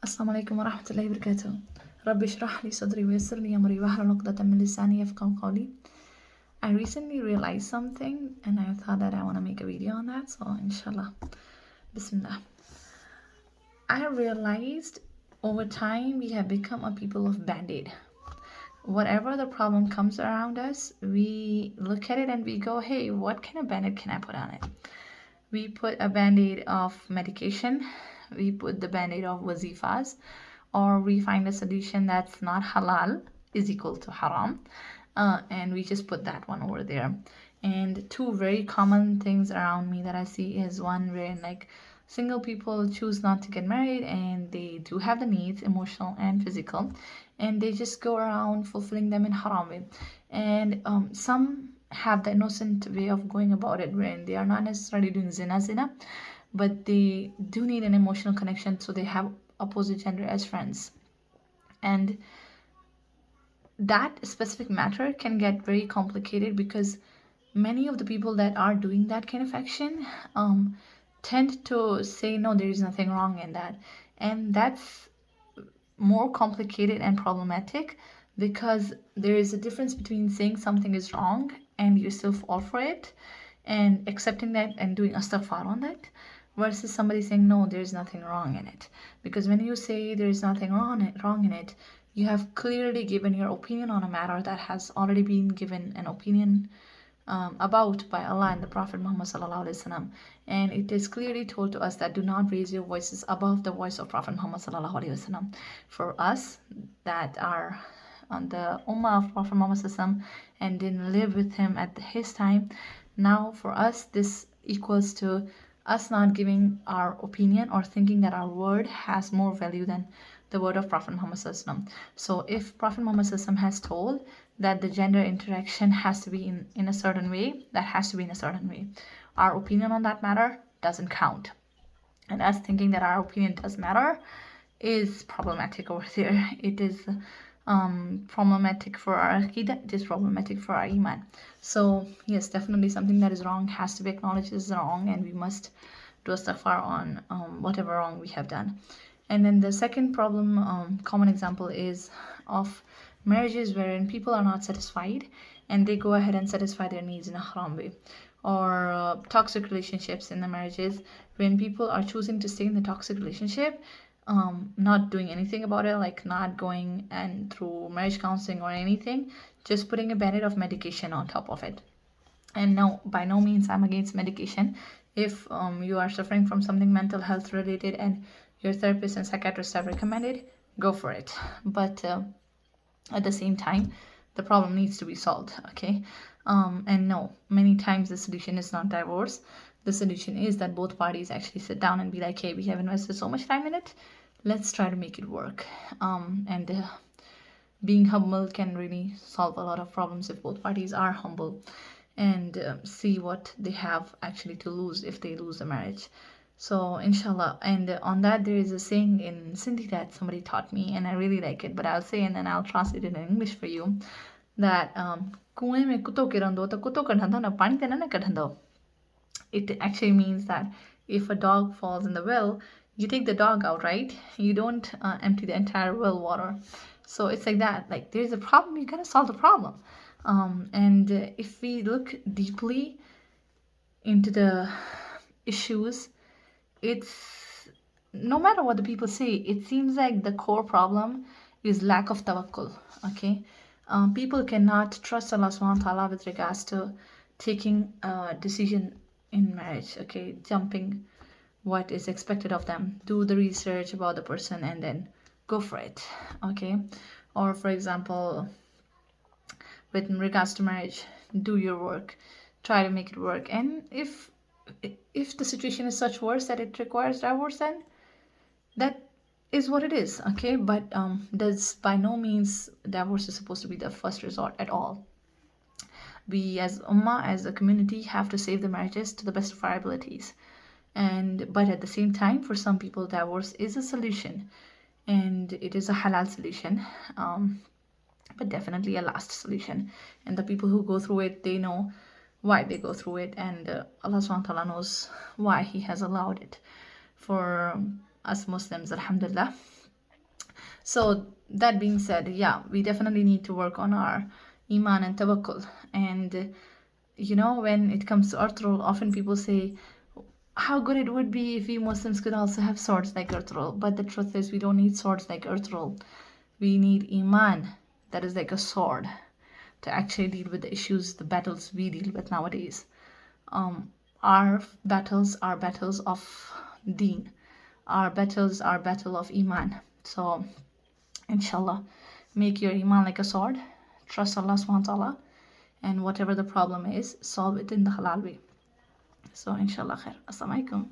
السلام عليكم ورحمة الله وبركاته. رب اشرح لي صدري ويسر لي أمري واحلل عقدة من لساني يفقهوا قولي. I recently realized something and I thought that I want to make a video on that, so inshallah. Bismillah. I realized over time we have become a people of Bandaid. Whatever the problem comes around us, we look at it and we go, hey, what kind of Bandaid can I put on it? We put a Bandaid of medication, we put the Bandaid of wazifas, or we find a solution that's not halal is equal to haram, and we just put that one over there. And two very common things around me that I see is one where like single people choose not to get married and they do have the needs, emotional and physical, and they just go around fulfilling them in haram way. And some have the innocent way of going about it when they are not necessarily doing zina, but they do need an emotional connection, so they have opposite gender as friends. And that specific matter can get very complicated because many of the people that are doing that kind of action tend to say no, there is nothing wrong in that, and that's more complicated and problematic because there is a difference between saying something is wrong and you still fall for it and accepting that and doing astaghfar on that versus somebody saying no, there's nothing wrong in it. Because when you say there's nothing wrong in it, you have clearly given your opinion on a matter that has already been given an opinion about by Allah and the Prophet Muhammad sallallahu alaihi wasallam, and it is clearly told to us that do not raise your voices above the voice of Prophet Muhammad sallallahu alaihi wasallam. For us that are on the ummah of Prophet Muhammad sallallahu alaihi wasallam and didn't live with him at his time, now for us this equals to us not giving our opinion or thinking that our word has more value than the word of Prophet Muhammad sallallahu alaihi wasallam. So if Prophet Muhammad sallallahu alaihi wasallam has told that the gender interaction has to be in a certain way, that has to be in a certain way. Our opinion on that matter doesn't count. And us thinking that our opinion does matter is problematic over there. It is problematic for our aqidah, it is problematic for our iman. So yes, definitely something that is wrong has to be acknowledged as wrong, and we must do astaghfar on whatever wrong we have done. And then the second problem, common example is of marriages wherein people are not satisfied and they go ahead and satisfy their needs in a haram way, or toxic relationships in the marriages when people are choosing to stay in the toxic relationship, not doing anything about it, like not going and through marriage counseling or anything, just putting a band-aid of medication on top of it. And no, by no means I'm against medication. If you are suffering from something mental health related and your therapist and psychiatrist have recommended, go for it. But at the same time, the problem needs to be solved, okay? And no, many times the solution is not divorce. The solution is that both parties actually sit down and be like, hey, we have invested so much time in it, let's try to make it work. And being humble can really solve a lot of problems if both parties are humble and see what they have actually to lose if they lose the marriage. So inshallah, and on that there is a saying in Sindhi that somebody taught me and I really like it, but I'll say and then I'll translate it in English for you, that kuएं में कुत्तो के रंदो तो कुत्तो कढंदो ना पानी ते ना कढंदो. It actually means that if a dog falls in the well, you take the dog out, right? You don't empty the entire well water. So it's like that, like there's a problem, you gotta solve the problem. And if we look deeply into the issues, it's no matter what the people say, it seems like the core problem is lack of Tawakul, okay? People cannot trust Allah subhanahu wa ta'ala with regards to taking a decision in marriage, okay? Jumping what is expected of them. Do the research about the person and then go for it, okay? Or for example, with regards to marriage, do your work, try to make it work. And if the situation is such worse that it requires divorce, then that is what it is, okay? But that's by no means divorce is supposed to be the first resort at all. We as ummah, as a community, have to save the marriages to the best of our abilities. But at the same time, for some people, divorce is a solution, and it is a halal solution, but definitely a last solution. And the people who go through it, they know why they go through it, and Allah subhanahu wa ta'ala knows why He has allowed it. For us Muslims, alhamdulillah, So that being said, yeah, we definitely need to work on our iman and tawakkul. And when it comes to Ertugrul, often people say how good it would be if we Muslims could also have swords like Ertugrul. But the truth is, we don't need swords like Ertugrul. We need iman that is like a sword to actually deal with the issues, the battles we deal with nowadays. Our battles are battles of deen. Our battles are battle of iman. So inshallah, make your iman like a sword. Trust Allah subhanahu wa ta'ala, and whatever the problem is, solve it in the halal way. So inshallah khair. Assalamu alaikum.